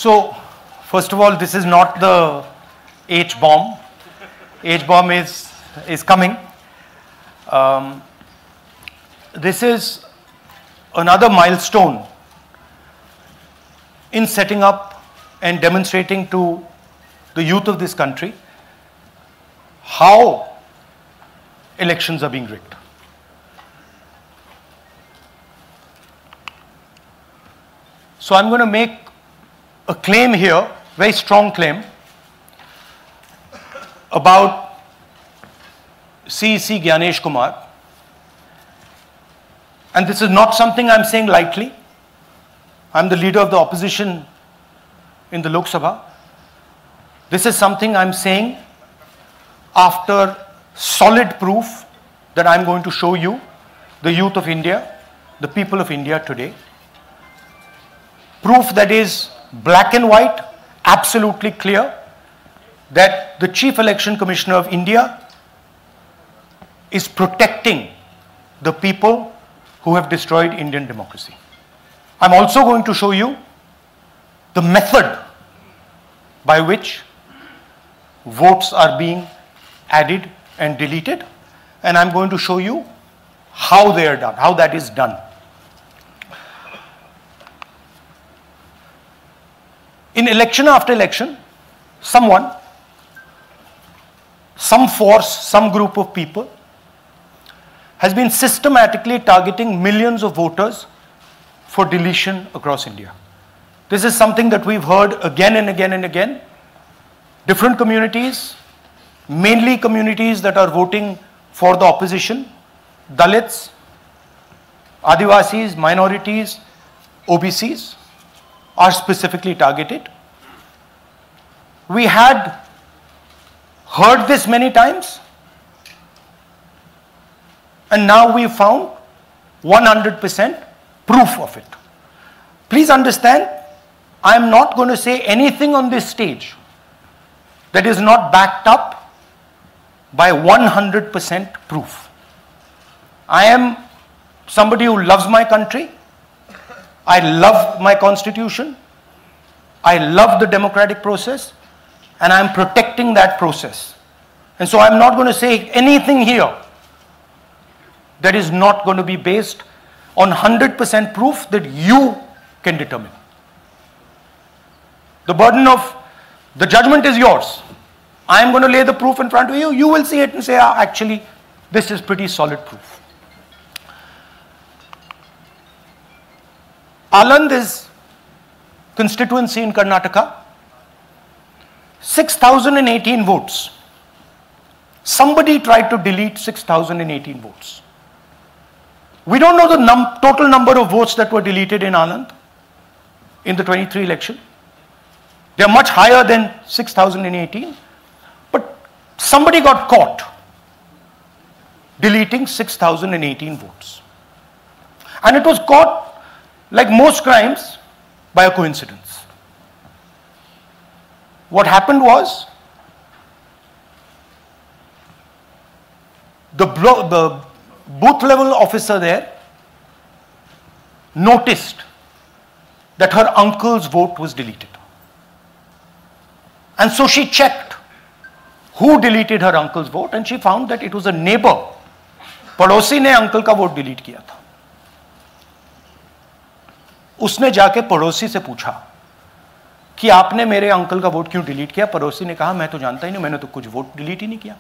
So, first of all, this is not the H-bomb. H-bomb is coming. This is another milestone in setting up and demonstrating to the youth of this country how elections are being rigged. So I'm going to make a claim here, very strong claim, about CEC Gyanesh Kumar. And this is not something I'm saying lightly. I'm the leader of the opposition in the Lok Sabha. This is something I'm saying after solid proof that I'm going to show you, the youth of India, the people of India today. Proof that is black and white, absolutely clear, that the Chief Election Commissioner of India is protecting the people who have destroyed Indian democracy. I'm also going to show you the method by which votes are being added and deleted, and I'm going to show you how they are done, how that is done. In election after election, someone, some force, some group of people has been systematically targeting millions of voters for deletion across India. This is something that we've heard again and again and again. Different communities, mainly communities that are voting for the opposition, Dalits, Adivasis, minorities, OBCs, are specifically targeted. We had heard this many times, and now we found 100% proof of it. Please understand, I am not going to say anything on this stage that is not backed up by 100% proof. I am somebody who loves my country. I love my constitution. I love the democratic process, and I am protecting that process. And so I'm not going to say anything here that is not going to be based on 100% proof that you can determine. The burden of the judgment is yours. I am going to lay the proof in front of you. You will see it and say, actually, this is pretty solid proof. Aland is constituency in Karnataka. 6,018 votes. Somebody tried to delete 6,018 votes. We don't know the total number of votes that were deleted in Aland in the 23 election. They are much higher than 6,018. But somebody got caught deleting 6,018 votes. And it was caught, like most crimes, by a coincidence. What happened was, the booth level officer there noticed that her uncle's vote was deleted. And so she checked who deleted her uncle's vote, and she found that it was a neighbor. पड़ोसी ने uncle का vote delete किया था. उसने जाके पड़ोसी से पूछा कि आपने मेरे अंकल का वोट क्यों डिलीट किया. पड़ोसी ने कहा, मैं तो जानता ही नहीं, मैंने तो कुछ वोट डिलीट ही नहीं किया.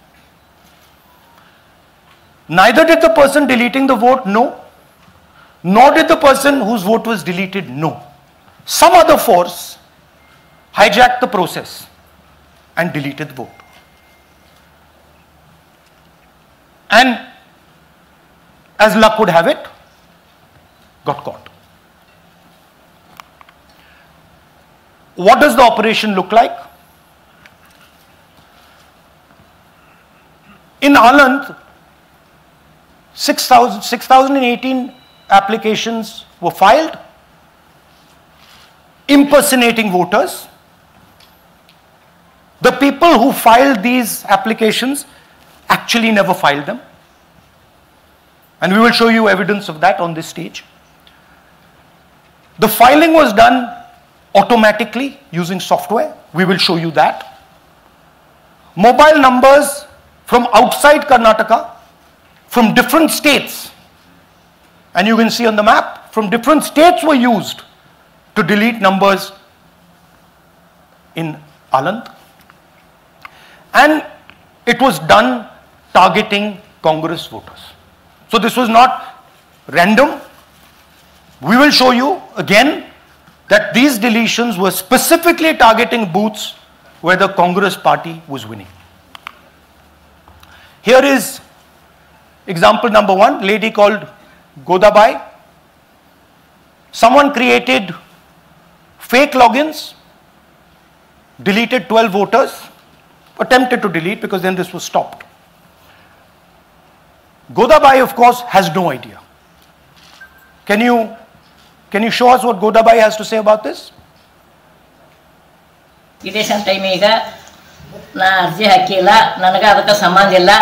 Neither did the person deleting the vote know, nor did the person whose vote was deleted know. Some other force hijacked the process and deleted the vote. And as luck would have it, got caught. What does the operation look like? In Aland, 6,018 applications were filed, impersonating voters. The people who filed these applications actually never filed them. And we will show you evidence of that on this stage. The filing was done automatically using software. We will show you that. Mobile numbers from outside Karnataka, from different states, and you can see on the map, from different states were used to delete numbers in Aland. And it was done targeting Congress voters. So this was not random. We will show you again that these deletions were specifically targeting booths where the Congress party was winning. Here is example number 1, lady called Godabai. Someone created fake logins, deleted 12 voters, attempted to delete because then this was stopped. Godabai, of course, has no idea. Can you show us what Godabai has to say about this? Election time na arji hakila nanaga adaka sambandha illa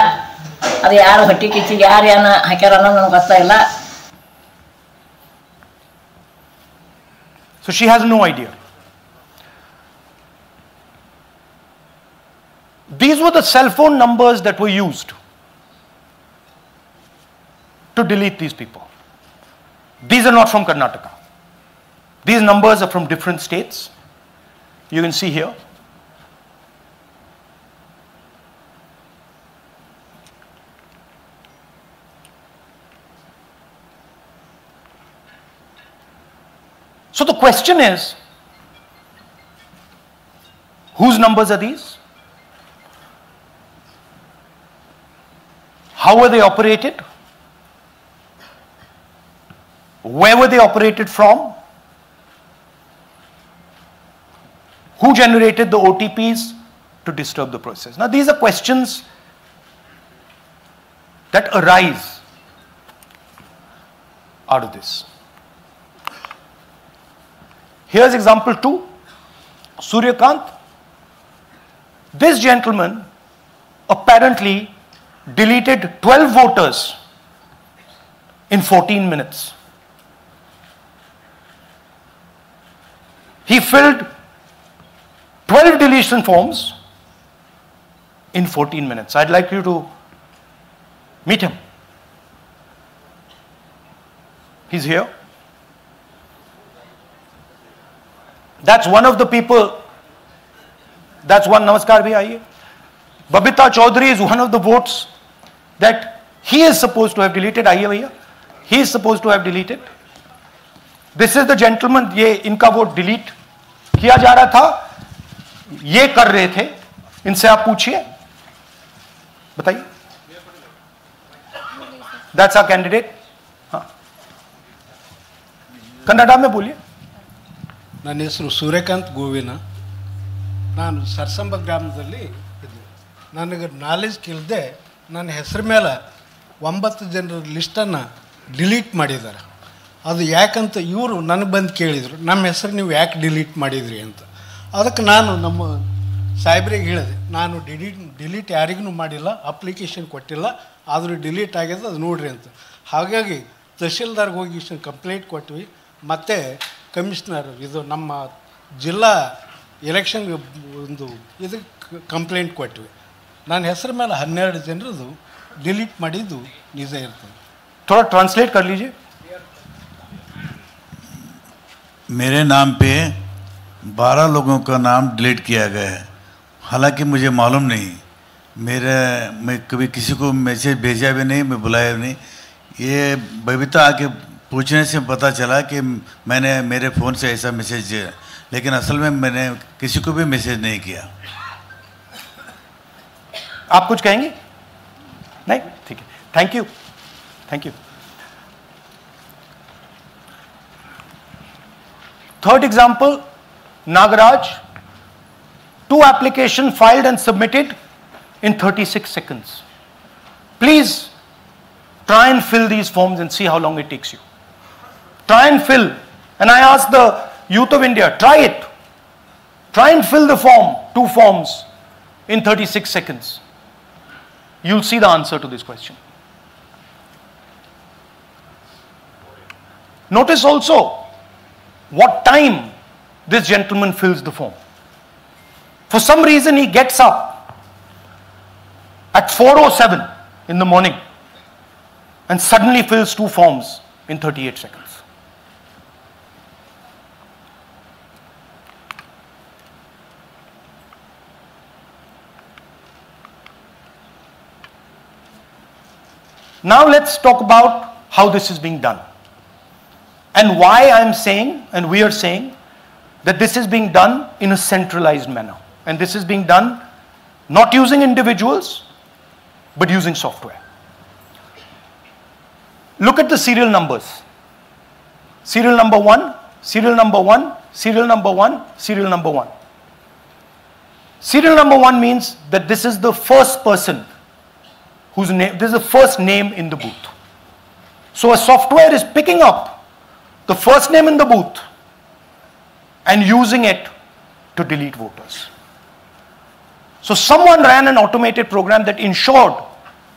adu yaru hatti kichi yaru yana hakyaranna nanaga gotta illa. So she has no idea. These were the cell phone numbers that were used to delete these people. These are not from Karnataka. These numbers are from different states. You can see here. So the question is, whose numbers are these? How were they operated? Where were they operated from? Who generated the OTPs to disturb the process? Now these are questions that arise out of this. Here's example 2, Suryakant. This gentleman apparently deleted 12 voters in 14 minutes. He filled 12 deletion forms in 14 minutes. I'd like you to meet him. He's here. That's one of the people. That's one. Namaskar bhi aiye. Babita Chaudhary is one of the votes that he is supposed to have deleted. Aiye bhaiya. He is supposed to have deleted. This is the gentleman. ये इनका vote delete किया जा रहा था. ये कर रहे थे. इनसे आप पूछिए. बताइए. That's our candidate. हाँ. कन्नड़ा में बोलिए. ನನ್ನ ಹೆಸರು ಸೂರ್ಯಕಾಂತ್ ಗೋವಿನ. ನಾನು ಸರ್ಸಂಬ ಗ್ರಾಮದಲ್ಲಿ ಇದ್ದೆ. ನನಗೆ ನಾಲೆಜ್ ಕೇಳದೆ ನನ್ನ ಹೆಸರು ಮೇಲೆ 9 ಜನರ ಲಿಸ್ಟನ್ನು ಡಿಲೀಟ್ ಮಾಡಿದ್ದಾರೆ. ಅದು ಯಾಕಂತ ಇವರು ನನಗೆ ಬಂದು ಕೇಳಿದರು, ನಮ್ಮ ಹೆಸರು ನೀವು ಯಾಕೆ ಡಿಲೀಟ್ ಮಾಡಿದ್ರಿ ಅಂತ. ಅದಕ್ಕೆ ನಾನು ನಮ್ಮ ಸಾಹೇಬ್ರಿಗೆ ಹೇಳಿದೆ, ನಾನು ಡಿಲೀಟ್ ಯಾರಿಗೂ ಮಾಡಿಲ್ಲ, ಅಪ್ಲಿಕೇಶನ್ ಕೊಟ್ಟಿಲ್ಲ, ಆದರೂ ಡಿಲೀಟ್ ಆಗ್ಯದ ಅದು ನೋಡ್ರಿ ಅಂತ. ಹಾಗಾಗಿ ತಹಶೀಲ್ದಾರ್ಗೆ ಹೋಗಿ ಕಂಪ್ಲೇಂಟ್ ಕೊಟ್ವಿ. ಮತ್ತು ಕಮಿಷ್ನರ್ ಇದು ನಮ್ಮ ಜಿಲ್ಲಾ ಎಲೆಕ್ಷನ್ ಒಂದು ಇದಕ್ಕೆ ಕಂಪ್ಲೇಂಟ್ ಕೊಟ್ವಿ. ನನ್ನ ಹೆಸರು ಮೇಲೆ 12 ಜನರದು ಡಿಲೀಟ್ ಮಾಡಿದ್ದು ನಿಜ ಇರ್ತದೆ. थोड़ा ट्रांसलेट कर लीजिए. मेरे नाम पे 12 लोगों का नाम डिलीट किया गया है. हालांकि मुझे मालूम नहीं, मैं कभी किसी को मैसेज भेजा भी नहीं, मैं बुलाया भी नहीं. ये बबीता आके पूछने से पता चला कि मैंने मेरे फ़ोन से ऐसा मैसेज, लेकिन असल में मैंने किसी को भी मैसेज नहीं किया. आप कुछ कहेंगे? नहीं? ठीक है. Thank you. Thank you. Third example, Nagaraj. 2 applications filed and submitted in 36 seconds. Please try and fill these forms and see how long it takes you. Try and fill. And I ask the youth of India, try it. Try and fill the form, 2 forms in 36 seconds. You'll see the answer to this question. Notice also what time this gentleman fills the form. For some reason, he gets up at 4:07 in the morning and suddenly fills 2 forms in 38 seconds. Now let's talk about how this is being done and why I'm saying, and we are saying, that this is being done in a centralized manner. And this is being done not using individuals, but using software. Look at the serial numbers. Serial number 1, serial number 1, serial number 1, serial number 1. Serial number 1 means that this is the first person whose name, this is the first name in the booth. So a software is picking up the first name in the booth and using it to delete voters. So someone ran an automated program that ensured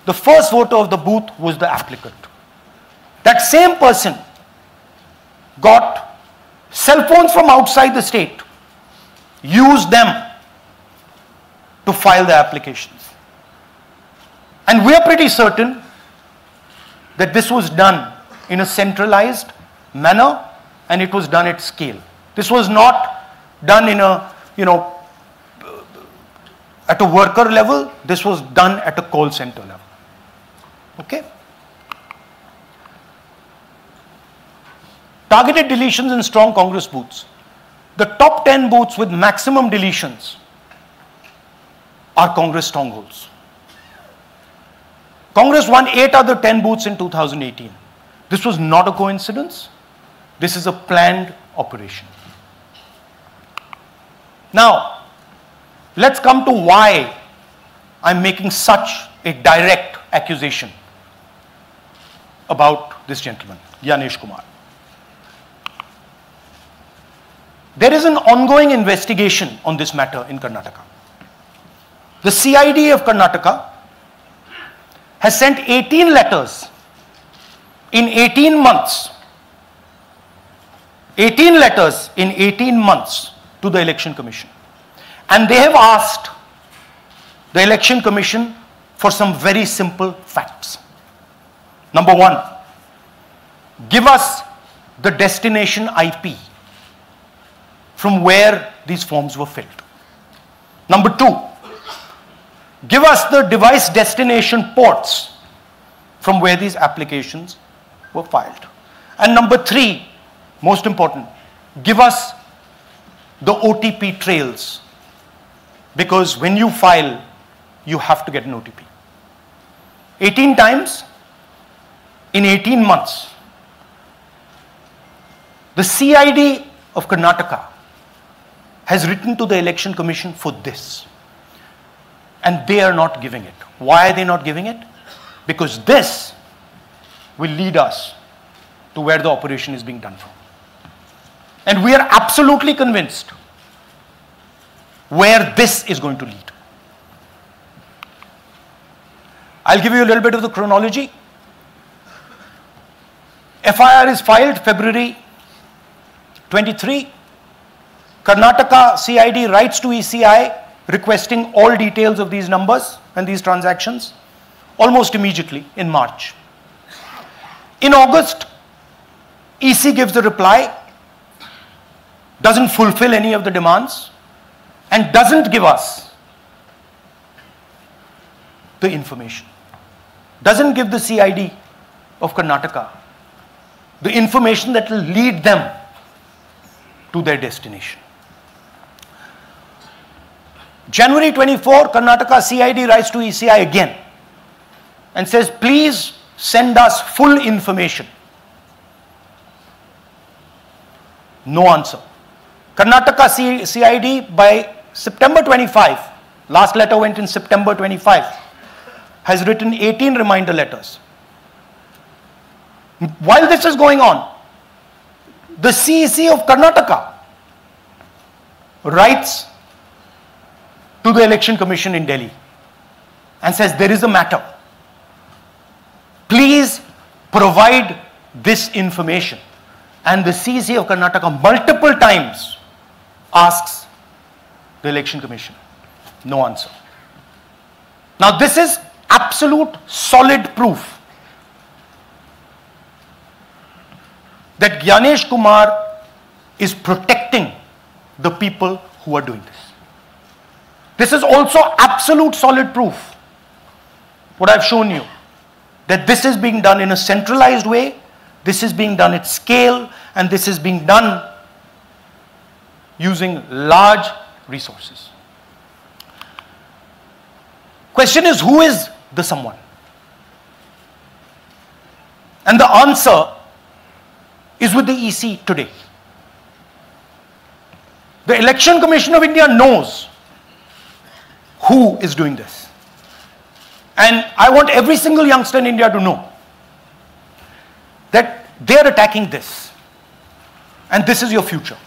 the first voter of the booth was the applicant. That same person got cell phones from outside the state, used them to file the applications. And we are pretty certain that this was done in a centralized manner and it was done at scale. This was not done in a, at a worker level. This was done at a call center level. Okay? Targeted deletions in strong Congress booths. The top 10 booths with maximum deletions are Congress strongholds. Congress won 8 other 10 booths in 2018. This was not a coincidence. This is a planned operation. Now, let's come to why I'm making such a direct accusation about this gentleman, Gyanesh Kumar. There is an ongoing investigation on this matter in Karnataka. The CID of Karnataka has sent 18 letters in 18 months. 18 letters in 18 months to the Election Commission. And they have asked the Election Commission for some very simple facts. Number 1, give us the destination IP from where these forms were filled. Number 2, give us the device destination ports from where these applications were filed. And number 3, most important, give us the OTP trails, because when you file, you have to get an OTP. 18 times in 18 months. The CID of Karnataka has written to the Election Commission for this. And they are not giving it. Why are they not giving it? Because this will lead us to where the operation is being done from. And we are absolutely convinced where this is going to lead. I'll give you a little bit of the chronology. FIR is filed February 23. Karnataka CID writes to ECI requesting all details of these numbers and these transactions almost immediately in March. In August, EC gives a reply, doesn't fulfill any of the demands, and doesn't give us the information. Doesn't give the CID of Karnataka the information that will lead them to their destination. January 24, Karnataka CID writes to ECI again and says, please send us full information. No answer. Karnataka CID by September 25, last letter went in September 25, has written 18 reminder letters. While this is going on, the CEC of Karnataka writes to the Election Commission in Delhi and says, there is a matter. Please provide this information. And the CEC of Karnataka multiple times asks the Election Commission. No answer. Now this is absolute solid proof that Gyanesh Kumar is protecting the people who are doing this. This is also absolute solid proof, what I've shown you, that this is being done in a centralized way, this is being done at scale, and this is being done using large resources. Question is, who is the someone? And the answer is with the EC today. The Election Commission of India knows who is doing this. And I want every single youngster in India to know that they are attacking this. And this is your future.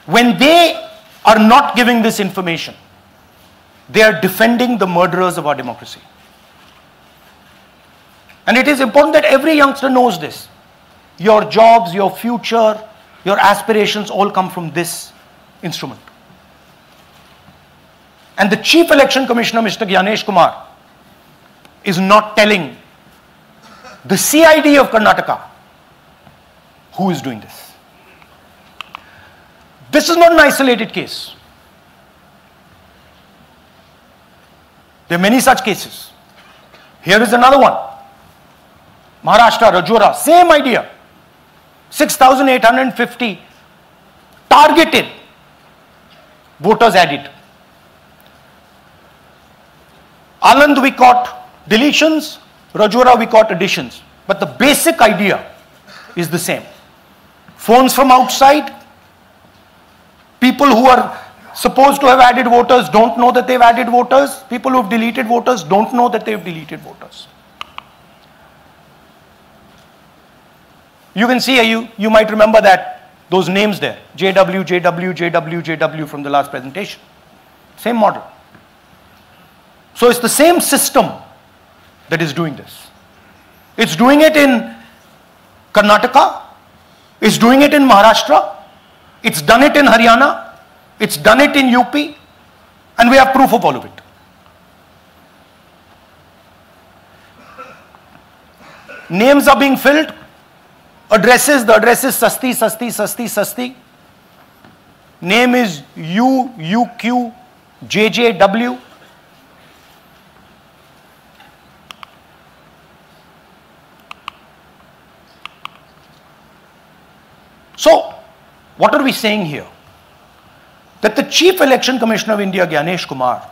When they are not giving this information, they are defending the murderers of our democracy. And it is important that every youngster knows this. Your jobs, your future, your aspirations all come from this instrument. And the Chief Election Commissioner, Mr. Gyanesh Kumar, is not telling the CID of Karnataka who is doing this. This is not an isolated case. There are many such cases. Here is another one. Maharashtra, Rajora, same idea. 6,850 targeted voters added. Anand we caught deletions, Rajora we caught additions. But the basic idea is the same. Phones from outside, people who are supposed to have added voters don't know that they've added voters. People who have deleted voters don't know that they've deleted voters. You can see, you might remember that, those names there. JW, JW, JW, JW from the last presentation. Same model. So it's the same system that is doing this. It's doing it in Karnataka. It's doing it in Maharashtra. It's done it in Haryana. It's done it in UP. And we have proof of all of it. Names are being filled. Addresses, the address is Sasti, Sasti, Sasti, Sasti. Name is UQ, JJW. So, what are we saying here? That the Chief Election Commissioner of India, Gyanesh Kumar,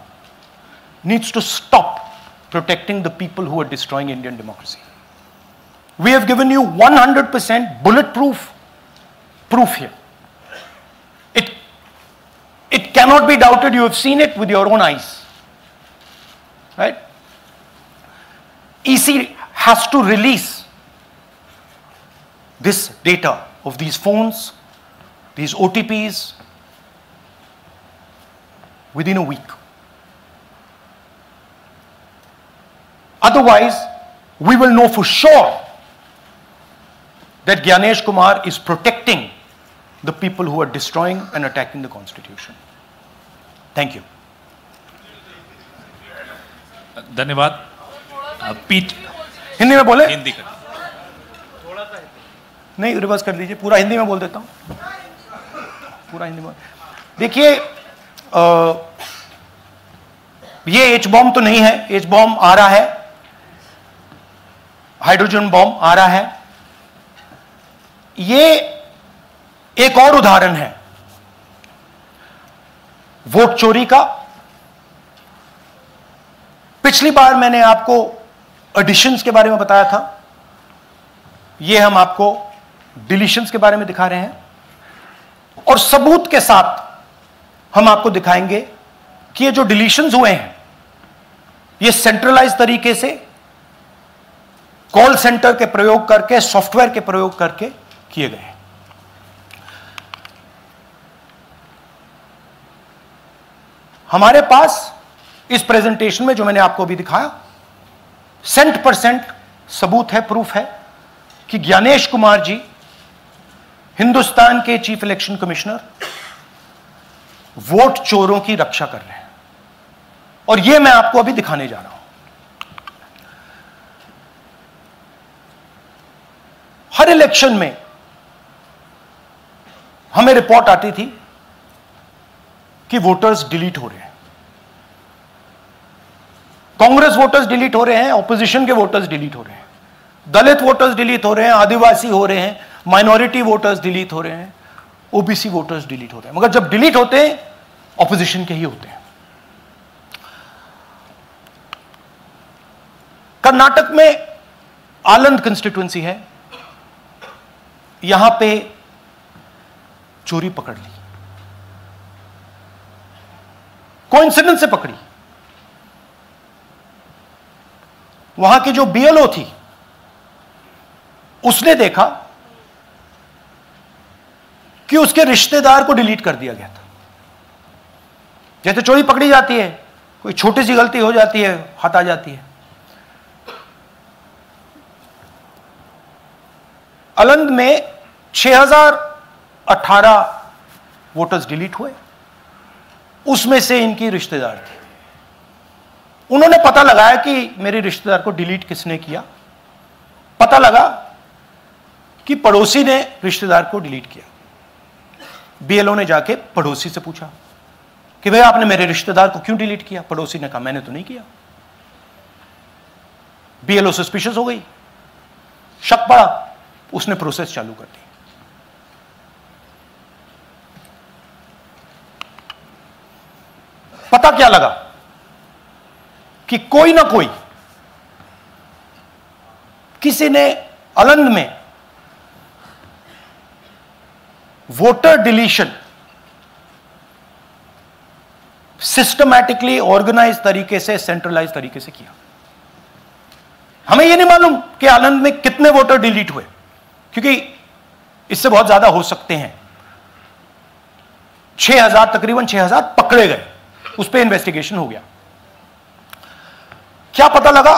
needs to stop protecting the people who are destroying Indian democracy. We have given you 100% bulletproof proof here. It cannot be doubted. You have seen it with your own eyes. Right? EC has to release this data of these phones, these OTPs, within a week. Otherwise, we will know for sure that Gyanesh Kumar is protecting the people who are destroying and attacking the constitution. Thank you. धन्यवाद. पीठ हिंदी में बोले? हिंदी कर. नहीं, reverse कर दीजिए. पूरा हिंदी में बोल देता हूँ. पूरा हिंदी में. देखिए, ये एच बॉम्ब तो नहीं है. एच बॉम्ब आ रहा है. हाइड्रोजन बॉम्ब आ रहा है. ये एक और उदाहरण है वोट चोरी का. पिछली बार मैंने आपको एडिशंस के बारे में बताया था. ये हम आपको डिलीशंस के बारे में दिखा रहे हैं. और सबूत के साथ हम आपको दिखाएंगे कि ये जो डिलीशंस हुए हैं ये सेंट्रलाइज तरीके से कॉल सेंटर के प्रयोग करके, सॉफ्टवेयर के प्रयोग करके किए गए हैं. हमारे पास इस प्रेजेंटेशन में जो मैंने आपको अभी दिखाया 100% सबूत है, प्रूफ है कि ज्ञानेश कुमार जी हिंदुस्तान के चीफ इलेक्शन कमिश्नर वोट चोरों की रक्षा कर रहे हैं, और यह मैं आपको अभी दिखाने जा रहा हूं। हर इलेक्शन में हमें रिपोर्ट आती थी कि वोटर्स डिलीट हो रहे हैं, कांग्रेस वोटर्स डिलीट हो रहे हैं, ऑपोजिशन के वोटर्स डिलीट हो रहे हैं, दलित वोटर्स डिलीट हो रहे हैं, आदिवासी हो रहे हैं, माइनॉरिटी वोटर्स डिलीट हो रहे हैं, ओबीसी वोटर्स डिलीट हो रहे हैं। मगर जब डिलीट होते हैं ऑपोजिशन के ही होते हैं। कर्नाटक में आलंद कंस्टिट्यूएंसी है, यहां पे चोरी पकड़ ली, कोइंसिडेंस से पकड़ी। वहां की जो बीएलओ थी उसने देखा कि उसके रिश्तेदार को डिलीट कर दिया गया था। जैसे चोरी पकड़ी जाती है, कोई छोटी सी गलती हो जाती है, हाथ आ जाती है। आलंद में 6018 वोटर्स डिलीट हुए, उसमें से इनकी रिश्तेदार थे। उन्होंने पता लगाया कि मेरे रिश्तेदार को डिलीट किसने किया। पता लगा कि पड़ोसी ने रिश्तेदार को डिलीट किया। बीएलओ ने जाके पड़ोसी से पूछा कि भाई आपने मेरे रिश्तेदार को क्यों डिलीट किया। पड़ोसी ने कहा मैंने तो नहीं किया। बीएलओ सस्पिशियस हो गई, शक पड़ा, उसने प्रोसेस चालू कर दी। पता क्या लगा कि कोई ना कोई, किसी ने आलंद में वोटर डिलीशन सिस्टमैटिकली ऑर्गेनाइज तरीके से, सेंट्रलाइज तरीके से किया। हमें यह नहीं मालूम कि आलंद में कितने वोटर डिलीट हुए, क्योंकि इससे बहुत ज्यादा हो सकते हैं। 6000, तकरीबन 6000 पकड़े गए, उस पर इन्वेस्टिगेशन हो गया। क्या पता लगा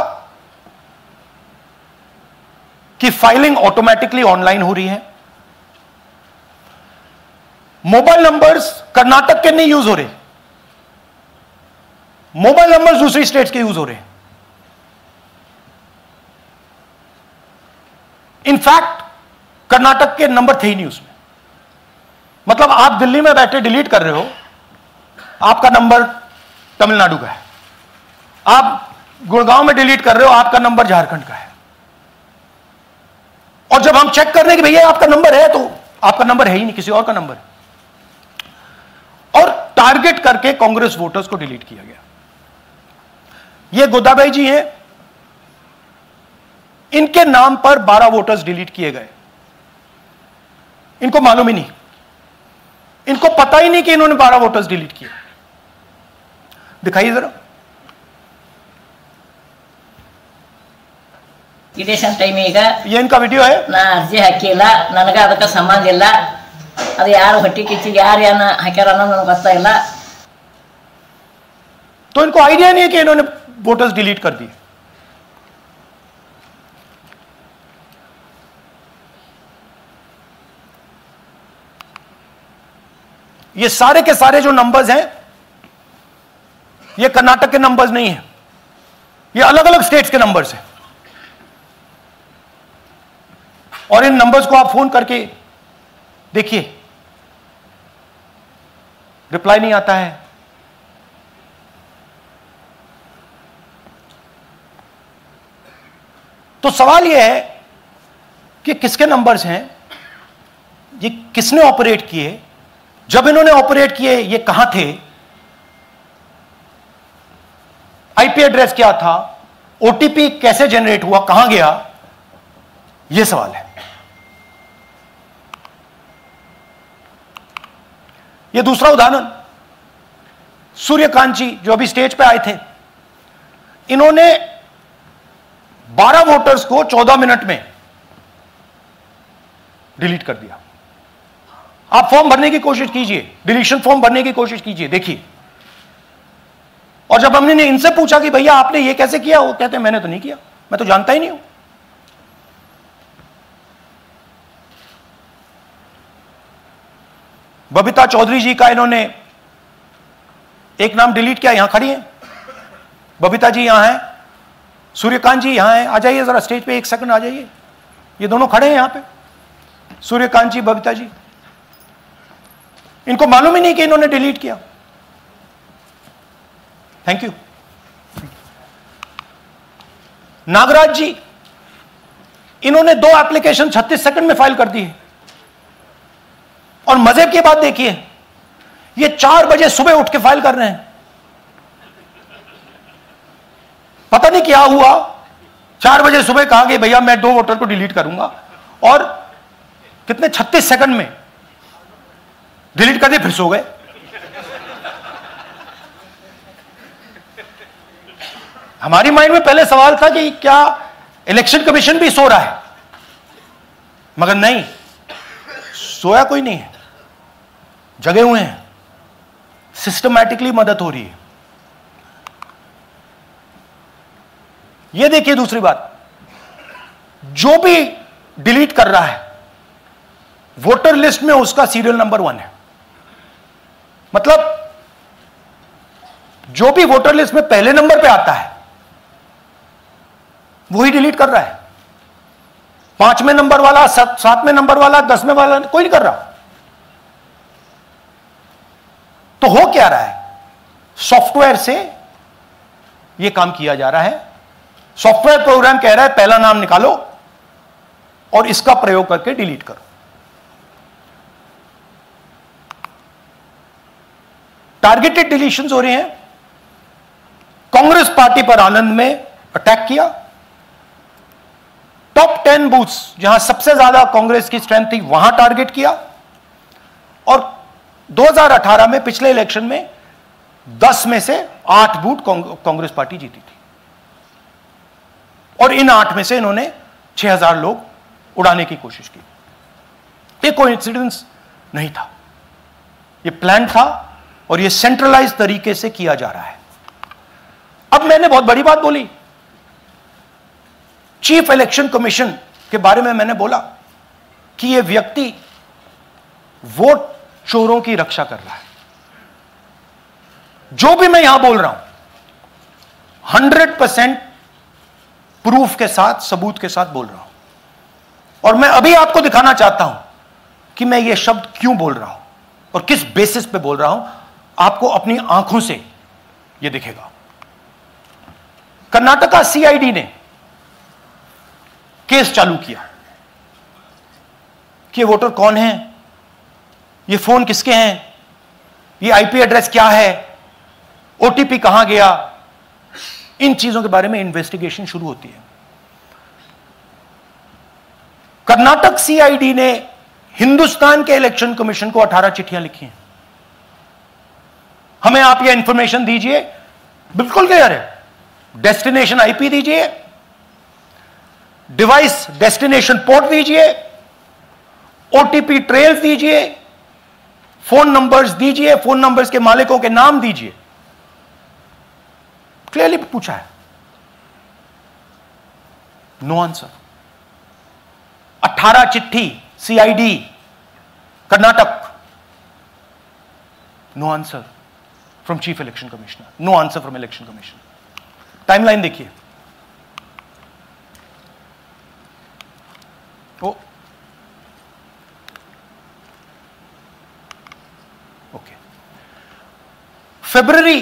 कि फाइलिंग ऑटोमेटिकली ऑनलाइन हो रही है। मोबाइल नंबर्स कर्नाटक के नहीं यूज हो रहे, मोबाइल नंबर्स दूसरी स्टेट्स के यूज हो रहे हैं। इनफैक्ट कर्नाटक के नंबर थे ही नहीं उसमें। मतलब आप दिल्ली में बैठे डिलीट कर रहे हो, आपका नंबर तमिलनाडु का है। आप गुड़गांव में डिलीट कर रहे हो, आपका नंबर झारखंड का है। और जब हम चेक कर रहे हैं कि भैया आपका नंबर है, तो आपका नंबर है ही नहीं, किसी और का नंबर है। और टारगेट करके कांग्रेस वोटर्स को डिलीट किया गया। ये गोदाबाई जी हैं, इनके नाम पर 12 वोटर्स डिलीट किए गए। इनको मालूम ही नहीं, इनको पता ही नहीं कि इन्होंने 12 वोटर्स डिलीट किए। दिखाइए जरा। ಇಲೆಕ್ಷನ್ ಟೈಮ್ ಈಗ ये इनका वीडियो है। ನಾ ಅರ್ಜಿ ಹಾಕಿಲ್ಲ, ನನಗೆ ಅದಕ್ಕೆ ಸಂಬಂಧ ಇಲ್ಲ। ಅದು ಯಾರು ಹೊಟ್ಟಿ ಕಿಚ್ಚಿಗೆ ಯಾರು ಏನ ಹಾಕ್ಯಾರ ಅನ್ನೋದು ನನಗೆ ಗೊತ್ತಾಗಿಲ್ಲ। तो इनको आइडिया नहीं है कि इन्होंने वोटर्स डिलीट कर दिए। ये सारे के सारे जो नंबर्स हैं, ये कर्नाटक के नंबर्स नहीं हैं, ये अलग अलग स्टेट्स के नंबर्स हैं। और इन नंबर्स को आप फोन करके देखिए, रिप्लाई नहीं आता है। तो सवाल यह है कि किसके नंबर्स हैं, ये किसने ऑपरेट किए, जब इन्होंने ऑपरेट किए ये कहां थे, आईपी एड्रेस क्या था, ओटीपी कैसे जनरेट हुआ, कहां गया, यह सवाल है। यह दूसरा उदाहरण, सूर्यकांत जी जो अभी स्टेज पे आए थे, इन्होंने 12 वोटर्स को 14 मिनट में डिलीट कर दिया। आप फॉर्म भरने की कोशिश कीजिए, डिलीशन फॉर्म भरने की कोशिश कीजिए, देखिए। और जब हमने इनसे पूछा कि भैया आपने ये कैसे किया, वो कहते हैं मैंने तो नहीं किया, मैं तो जानता ही नहीं हूं। बबीता चौधरी जी का इन्होंने एक नाम डिलीट किया, यहां खड़ी हैं बबीता जी, यहां हैं, सूर्यकांत जी यहां हैं, आ जाइए जरा स्टेज पे, एक सेकंड आ जाइए, ये दोनों खड़े हैं यहां पे, सूर्यकांत जी, बबीता जी। इनको मालूम ही नहीं कि इन्होंने डिलीट किया। Thank you. नागराज जी, इन्होंने 2 एप्लीकेशन 36 सेकंड में फाइल कर दी है। और मजे की बात देखिए, ये 4 बजे सुबह उठ के फाइल कर रहे हैं। पता नहीं क्या हुआ, 4 बजे सुबह कहा कि भैया मैं 2 वोटर को डिलीट करूंगा, और कितने 36 सेकंड में डिलीट कर दिए, फिर सो गए। हमारी माइंड में पहले सवाल था कि क्या इलेक्शन कमीशन भी सो रहा है, मगर नहीं, सोया कोई नहीं है, जगे हुए हैं, सिस्टमैटिकली मदद हो रही है। यह देखिए दूसरी बात, जो भी डिलीट कर रहा है वोटर लिस्ट में उसका सीरियल नंबर 1 है। मतलब जो भी वोटर लिस्ट में पहले नंबर पे आता है वही डिलीट कर रहा है। 5वें नंबर वाला, 7वें नंबर वाला, 10वें वाला कोई नहीं कर रहा। तो हो क्या रहा है, सॉफ्टवेयर से यह काम किया जा रहा है। सॉफ्टवेयर प्रोग्राम कह रहा है पहला नाम निकालो और इसका प्रयोग करके डिलीट करो। टारगेटेड डिलीशंस हो रहे हैं। कांग्रेस पार्टी पर आनंद में अटैक किया। टॉप 10 बूथ्स जहां सबसे ज्यादा कांग्रेस की स्ट्रेंथ थी वहां टारगेट किया। और 2018 में पिछले इलेक्शन में 10 में से 8 बूथ कांग्रेस पार्टी जीती थी, और इन 8 में से इन्होंने 6000 लोग उड़ाने की कोशिश की। ये कोइंसिडेंस नहीं था, ये प्लान था, और ये सेंट्रलाइज तरीके से किया जा रहा है। अब मैंने बहुत बड़ी बात बोली, चीफ इलेक्शन कमीशन के बारे में मैंने बोला कि यह व्यक्ति वोट चोरों की रक्षा कर रहा है। जो भी मैं यहां बोल रहा हूं 100% प्रूफ के साथ, सबूत के साथ बोल रहा हूं। और मैं अभी आपको दिखाना चाहता हूं कि मैं ये शब्द क्यों बोल रहा हूं और किस बेसिस पे बोल रहा हूं। आपको अपनी आंखों से यह दिखेगा। कर्नाटका सीआईडी ने केस चालू किया कि ये वोटर कौन है, ये फोन किसके हैं, ये आईपी एड्रेस क्या है, ओटीपी कहां गया, इन चीजों के बारे में इन्वेस्टिगेशन शुरू होती है। कर्नाटक सीआईडी ने हिंदुस्तान के इलेक्शन कमीशन को 18 चिट्ठियां लिखी हैं। हमें आप ये इंफॉर्मेशन दीजिए, बिल्कुल क्लियर है, डेस्टिनेशन आईपी दीजिए, डिवाइस डेस्टिनेशन पोर्ट दीजिए, ओटीपी ट्रेल दीजिए, फोन नंबर्स दीजिए, फोन नंबर्स के मालिकों के नाम दीजिए। क्लियरली पूछा है, नो आंसर। 18 चिट्ठी CID Karnataka, no answer from chief election commissioner, no answer from election commission. Timeline देखिए, ओके, फरवरी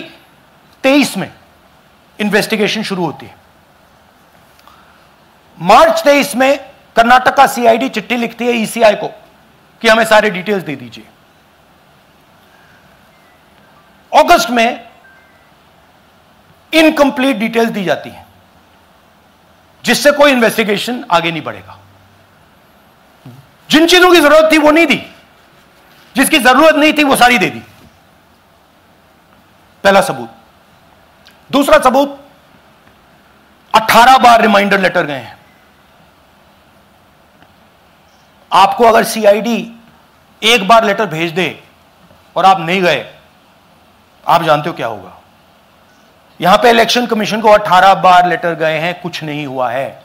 23 में इन्वेस्टिगेशन शुरू होती है। मार्च 23 में कर्नाटका सीआईडी चिट्ठी लिखती है ईसीआई को कि हमें सारे डिटेल्स दे दीजिए। अगस्त में इनकंप्लीट डिटेल्स दी जाती हैं, जिससे कोई इन्वेस्टिगेशन आगे नहीं बढ़ेगा। जिन चीजों की जरूरत थी वो नहीं दी, जिसकी जरूरत नहीं थी वो सारी दे दी। पहला सबूत। दूसरा सबूत, 18 बार रिमाइंडर लेटर गए हैं। आपको अगर सीआईडी एक बार लेटर भेज दे और आप नहीं गए, आप जानते हो क्या होगा। यहां पे इलेक्शन कमीशन को 18 बार लेटर गए हैं, कुछ नहीं हुआ है।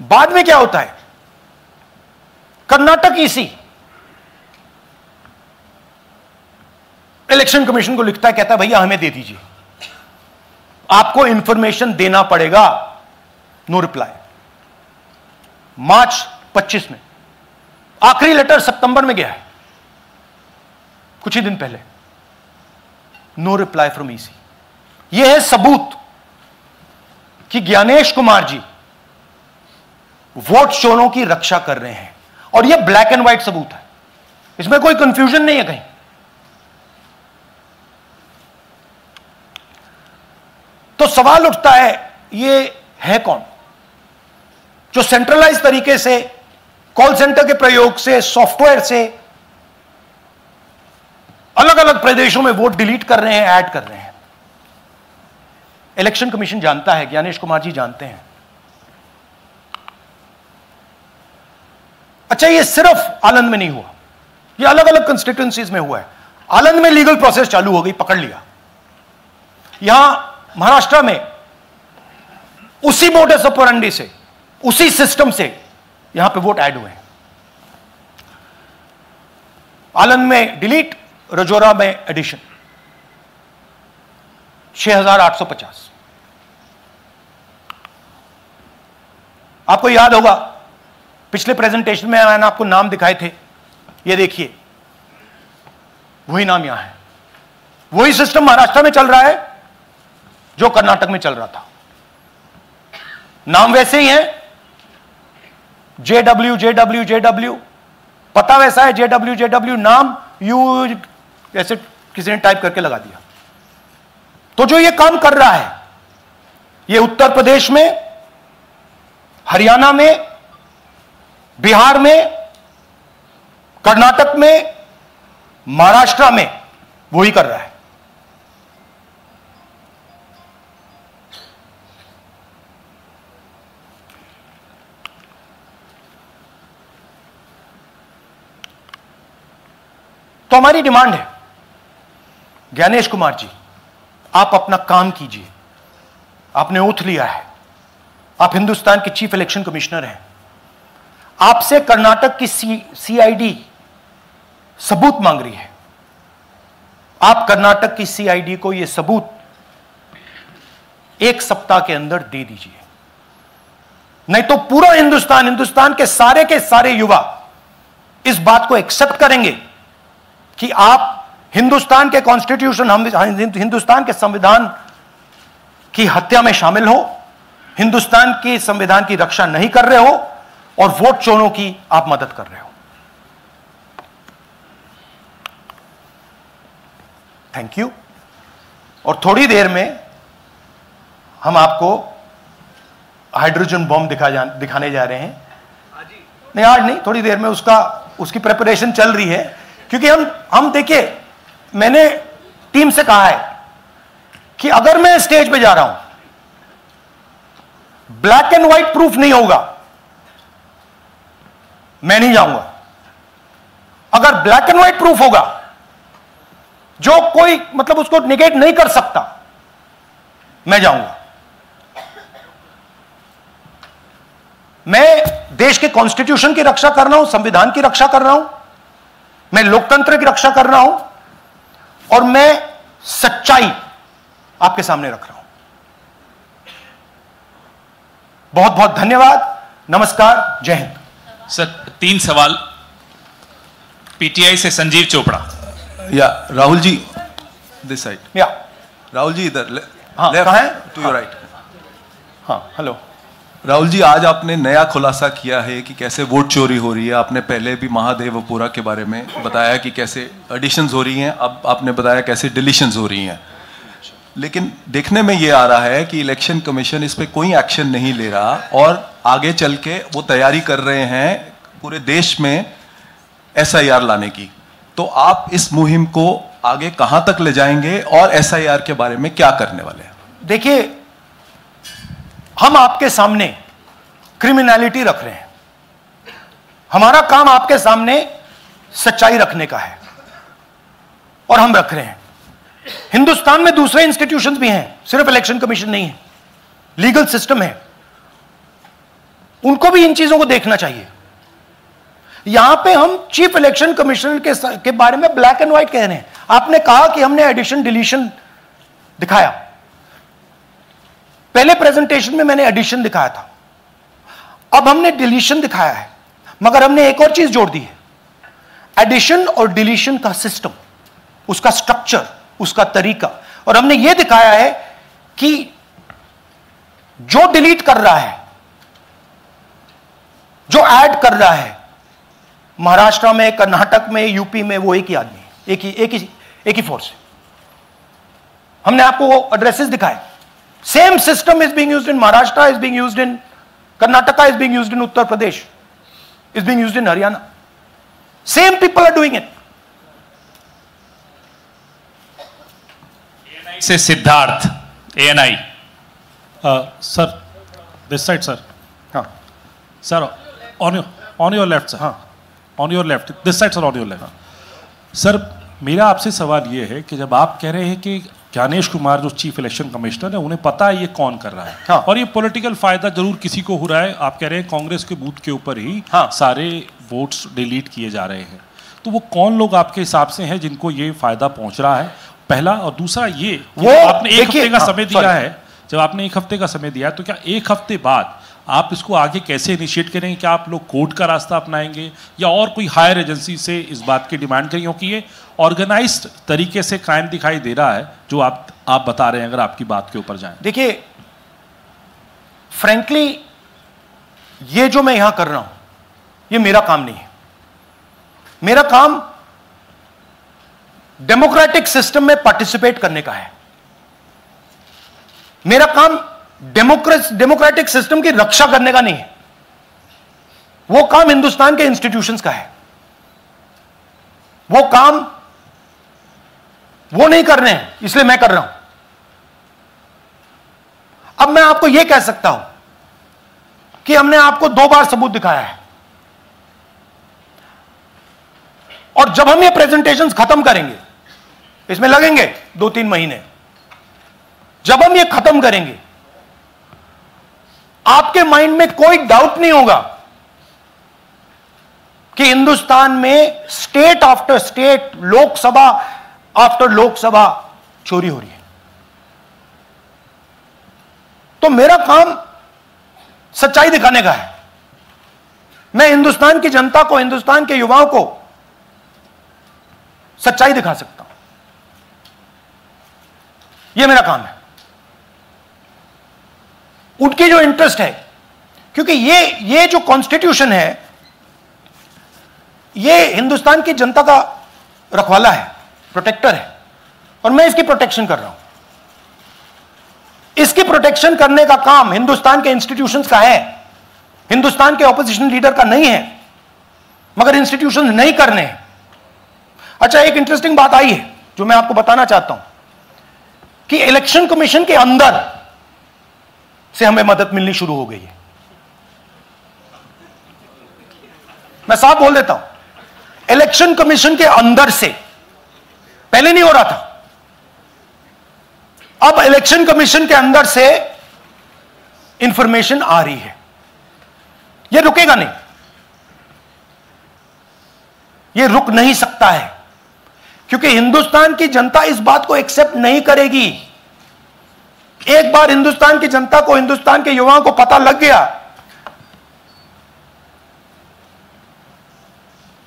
बाद में क्या होता है, कर्नाटक ईसी इलेक्शन कमीशन को लिखता है, कहता है भैया हमें दे दीजिए, आपको इंफॉर्मेशन देना पड़ेगा। No reply. मार्च 25 में आखिरी लेटर सितंबर में गया है, कुछ ही दिन पहले। No reply from EC. यह है सबूत कि ज्ञानेश कुमार जी वोट चोरों की रक्षा कर रहे हैं, और यह ब्लैक एंड व्हाइट सबूत है, इसमें कोई कंफ्यूजन नहीं है कहीं। तो सवाल उठता है, ये है कौन जो सेंट्रलाइज तरीके से कॉल सेंटर के प्रयोग से, सॉफ्टवेयर से अलग अलग प्रदेशों में वोट डिलीट कर रहे हैं, ऐड कर रहे हैं? इलेक्शन कमीशन जानता है, ज्ञानेश कुमार जी जानते हैं। अच्छा, ये सिर्फ आनंद में नहीं हुआ, ये अलग अलग कंस्टिट्यूएंसीज में हुआ है। आनंद में लीगल प्रोसेस चालू हो गई, पकड़ लिया। यहां महाराष्ट्र में उसी मोडस ऑपरेंडी से, उसी सिस्टम से यहां पे वोट ऐड हुए हैं। आनंद में डिलीट, रजौरा में एडिशन, 6850। आपको याद होगा पिछले प्रेजेंटेशन में मैंने आपको नाम दिखाए थे, ये देखिए वही नाम यहां है। वही सिस्टम महाराष्ट्र में चल रहा है जो कर्नाटक में चल रहा था। नाम वैसे ही है, JW JW JW, पता वैसा है JW JW, नाम यू ऐसे किसी ने टाइप करके लगा दिया। तो जो ये काम कर रहा है, ये उत्तर प्रदेश में, हरियाणा में, बिहार में, कर्नाटक में, महाराष्ट्र में वही कर रहा है। तो हमारी डिमांड है, ज्ञानेश कुमार जी, आप अपना काम कीजिए। आपने ओथ लिया है, आप हिंदुस्तान के चीफ इलेक्शन कमिश्नर हैं। आपसे कर्नाटक की सीआईडी सबूत मांग रही है। आप कर्नाटक की सीआईडी को यह सबूत 1 सप्ताह के अंदर दे दीजिए, नहीं तो पूरा हिंदुस्तान के सारे युवा इस बात को एक्सेप्ट करेंगे कि आप हिंदुस्तान के कॉन्स्टिट्यूशन, हिंदुस्तान के संविधान की हत्या में शामिल हो, हिंदुस्तान के संविधान की रक्षा नहीं कर रहे हो, और वोट चोरों की आप मदद कर रहे हो। Thank you. और थोड़ी देर में हम आपको हाइड्रोजन बॉम्ब दिखाने जा रहे हैं। नहीं, आज नहीं, थोड़ी देर में उसकी प्रिपरेशन चल रही है। क्योंकि हम देखिए, मैंने टीम से कहा है कि अगर मैं स्टेज पे जा रहा हूं, ब्लैक एंड व्हाइट प्रूफ नहीं होगा, मैं नहीं जाऊंगा। अगर ब्लैक एंड व्हाइट प्रूफ होगा, जो कोई मतलब उसको निगेट नहीं कर सकता, मैं जाऊंगा। मैं देश के कॉन्स्टिट्यूशन की रक्षा कर रहा हूं, संविधान की रक्षा कर रहा हूं, मैं लोकतंत्र की रक्षा कर रहा हूं, और मैं सच्चाई आपके सामने रख रहा हूं। बहुत बहुत धन्यवाद, नमस्कार, जय हिंद। सर 3 सवाल। पीटीआई से संजीव चोपड़ा। या राहुल जी, दिस साइड। या राहुल जी इधर, हाँ, कहाँ है? To your right. हाँ, हेलो राहुल जी, आज आपने नया खुलासा किया है कि कैसे वोट चोरी हो रही है। आपने पहले भी महादेवपुरा के बारे में बताया कि कैसे एडिशंस हो रही हैं, अब आपने बताया कैसे डिलीशंस हो रही हैं। लेकिन देखने में ये आ रहा है कि इलेक्शन कमीशन इस पर कोई एक्शन नहीं ले रहा, और आगे चल के वो तैयारी कर रहे हैं पूरे देश में SIR लाने की। तो आप इस मुहिम को आगे कहां तक ले जाएंगे, और SIR के बारे में क्या करने वाले हैं? देखिए, हम आपके सामने क्रिमिनलिटी रख रहे हैं। हमारा काम आपके सामने सच्चाई रखने का है, और हम रख रहे हैं। हिंदुस्तान में दूसरे इंस्टीट्यूशंस भी हैं, सिर्फ इलेक्शन कमीशन नहीं है, लीगल सिस्टम है, उनको भी इन चीजों को देखना चाहिए। यहां पे हम चीफ इलेक्शन कमिश्नर के बारे में ब्लैक एंड व्हाइट कह रहे हैं। आपने कहा कि हमने एडिशन डिलीशन दिखाया, पहले प्रेजेंटेशन में मैंने एडिशन दिखाया था, अब हमने डिलीशन दिखाया है, मगर हमने एक और चीज जोड़ दी है, एडिशन और डिलीशन का सिस्टम, उसका स्ट्रक्चर, उसका तरीका। और हमने यह दिखाया है कि जो डिलीट कर रहा है, जो ऐड कर रहा है, महाराष्ट्र में, कर्नाटक में, यूपी में, वो एक ही आदमी है, एक ही फोर्स है। हमने आपको वो एड्रेसेस दिखाए। Same system is being used in Maharashtra, is being used in Karnataka, is being used in Uttar Pradesh, is being used in Haryana. Same people are doing it. से Siddharth, ANI। Sir, this side sir. हाँ sir, on your left sir. हाँ, on your left, this side sir, on your left. Sir, मेरा आपसे सवाल ये है कि जब आप कह रहे हैं कि ज्ञानेश कुमार जो चीफ इलेक्शन कमिश्नर है, उन्हें पता है ये कौन कर रहा है, हाँ। और ये पॉलिटिकल फायदा जरूर किसी को हो रहा है, आप कह रहे हैं कांग्रेस के बूथ के ऊपर ही हाँ। सारे वोट्स डिलीट किए जा रहे हैं, तो वो कौन लोग आपके हिसाब से हैं जिनको ये फायदा पहुंच रहा है, पहला। और दूसरा ये, वो आपने एक हफ्ते का समय दिया sorry। है, जब आपने एक हफ्ते का समय दिया है, तो क्या एक हफ्ते बाद आप इसको आगे कैसे इनिशिएट करेंगे? क्या आप लोग कोर्ट का रास्ता अपनाएंगे या और कोई हायर एजेंसी से इस बात की डिमांड करेंगे? क्योंकि ये ऑर्गेनाइज्ड तरीके से क्राइम दिखाई दे रहा है जो आप बता रहे हैं, अगर आपकी बात के ऊपर जाएं। देखिए, फ्रैंकली ये जो मैं यहां कर रहा हूं, ये मेरा काम नहीं है। मेरा काम डेमोक्रेटिक सिस्टम में पार्टिसिपेट करने का है। मेरा काम डेमोक्रेटिक सिस्टम की रक्षा करने का नहीं है। वो काम हिंदुस्तान के इंस्टीट्यूशंस का है। वो काम वो नहीं कर रहे हैं, इसलिए मैं कर रहा हूं। अब मैं आपको यह कह सकता हूं कि हमने आपको 2 बार सबूत दिखाया है, और जब हम ये प्रेजेंटेशंस खत्म करेंगे, इसमें लगेंगे 2-3 महीने, जब हम ये खत्म करेंगे, आपके माइंड में कोई डाउट नहीं होगा कि हिंदुस्तान में state after state, Lok Sabha after Lok Sabha चोरी हो रही है। तो मेरा काम सच्चाई दिखाने का है। मैं हिंदुस्तान की जनता को, हिंदुस्तान के युवाओं को सच्चाई दिखा सकता हूं। यह मेरा काम है। उनकी जो इंटरेस्ट है, क्योंकि ये जो कॉन्स्टिट्यूशन है, ये हिंदुस्तान की जनता का रखवाला है, प्रोटेक्टर है, और मैं इसकी प्रोटेक्शन कर रहा हूं। इसकी प्रोटेक्शन करने का काम हिंदुस्तान के इंस्टीट्यूशंस का है, हिंदुस्तान के ऑपोजिशन लीडर का नहीं है, मगर इंस्टीट्यूशंस नहीं करने हैं। अच्छा, एक इंटरेस्टिंग बात आई है जो मैं आपको बताना चाहता हूं कि इलेक्शन कमीशन के अंदर से हमें मदद मिलनी शुरू हो गई है। मैं साफ बोल देता हूं, इलेक्शन कमीशन के अंदर से, पहले नहीं हो रहा था, अब इलेक्शन कमीशन के अंदर से इंफॉर्मेशन आ रही है। यह रुकेगा नहीं, यह रुक नहीं सकता है, क्योंकि हिंदुस्तान की जनता इस बात को एक्सेप्ट नहीं करेगी। एक बार हिंदुस्तान की जनता को, हिंदुस्तान के युवाओं को पता लग गया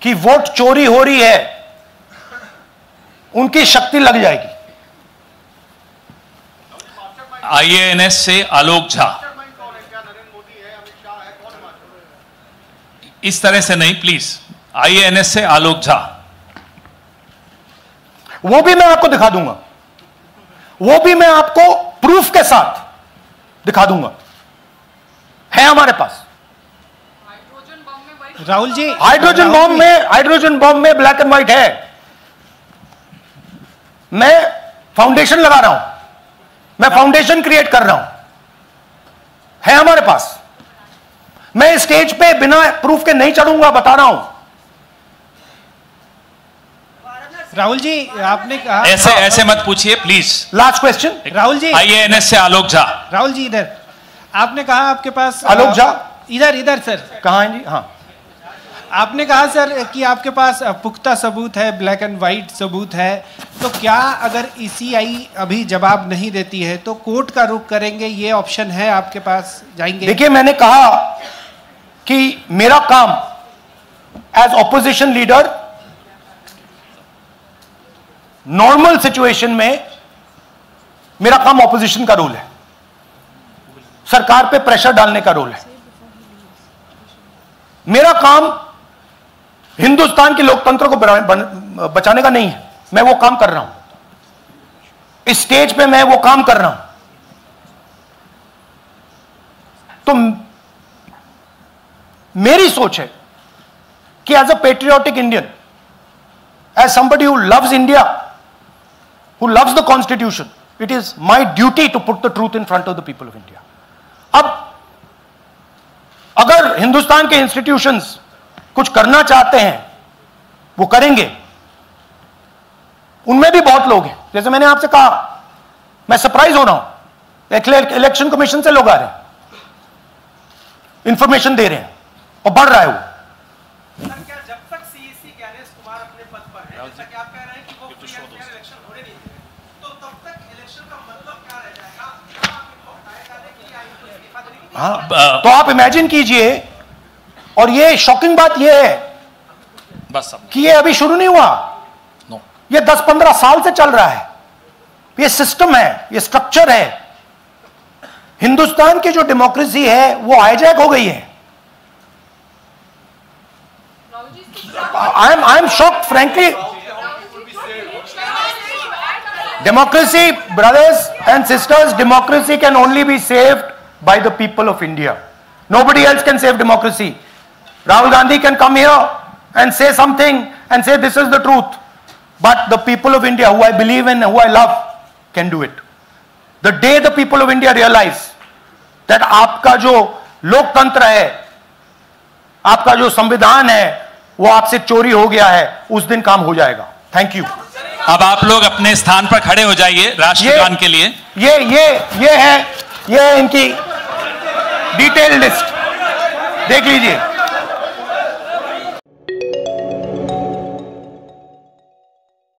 कि वोट चोरी हो रही है, उनकी शक्ति लग जाएगी। IANS से आलोक झा। इस तरह से नहीं प्लीज। IANS से आलोक झा। वो भी मैं आपको दिखा दूंगा, वो भी मैं आपको प्रूफ के साथ दिखा दूंगा, है हमारे पास। राहुल जी, हाइड्रोजन बॉम्ब में ब्लैक एंड व्हाइट है। मैं फाउंडेशन लगा रहा हूं, मैं फाउंडेशन क्रिएट कर रहा हूं, है हमारे पास। मैं स्टेज पे बिना प्रूफ के नहीं चढ़ूंगा, बता रहा हूं। राहुल जी, आपने कहा, ऐसे मत पूछिए please. Last question. Rahul ji, IANS से आलोक झा। राहुल जी इधर, आपने कहा आपके पास आलोक झा, इधर सर, कहां है जी? हाँ, आपने कहा सर कि आपके पास पुख्ता सबूत है, ब्लैक एंड वाइट सबूत है, तो क्या अगर ईसीआई अभी जवाब नहीं देती है तो कोर्ट का रुख करेंगे, ये ऑप्शन है आपके पास, जाएंगे? देखिए, मैंने कहा कि मेरा काम as opposition leader normal situation में मेरा काम ऑपोजिशन का रोल है, सरकार पे प्रेशर डालने का रोल है। मेरा काम हिंदुस्तान के लोकतंत्र को बचाने का नहीं है। मैं वो काम कर रहा हूं, इस स्टेज पे मैं वो काम कर रहा हूं। तो मेरी सोच है कि as a patriotic Indian, as somebody who loves India, who loves the constitution, it is my duty to put the truth in front of the people of India. अब अगर हिंदुस्तान के इंस्टीट्यूशंस कुछ करना चाहते हैं, वो करेंगे। उनमें भी बहुत लोग हैं, जैसे मैंने आपसे कहा, मैं सरप्राइज हो रहा हूं, इलेक्शन कमीशन से लोग आ रहे हैं, इंफॉर्मेशन दे रहे हैं और बढ़ रहा है वो। सर, क्या जब तक सीईसी ज्ञानेश कुमार अपने पद पर है, जैसा कि आप कह रहे हैं कि वो फ्री एंड फेयर इलेक्शन होने नहीं देंगे, तो तब तक इलेक्शन का मतलब क्या रह जाएगा? क्या आप इनको हटाए जाने की या इनको इस्तीफा देने की? हाँ, तो आप इमेजिन कीजिए, और ये शॉकिंग बात ये है बस कि ये अभी शुरू नहीं हुआ, ये 10-15 साल से चल रहा है। ये सिस्टम है, ये स्ट्रक्चर है। हिंदुस्तान की जो डेमोक्रेसी है वो हाईजैक हो गई है। I am shocked frankly. Democracy, brothers and sisters, democracy can only be saved by the people of India. Nobody else can save democracy. Rahul Gandhi can come here and say something and say this is the truth. But the people of India, who I believe in, who I love, can do it. The day the people of India realize that आपका जो लोकतंत्र है, आपका जो संविधान है, वो आपसे चोरी हो गया है, उस दिन काम हो जाएगा। Thank you. अब आप लोग अपने स्थान पर खड़े हो जाइए राष्ट्रगान के लिए। ये है इनकी डिटेल लिस्ट, देख लीजिए।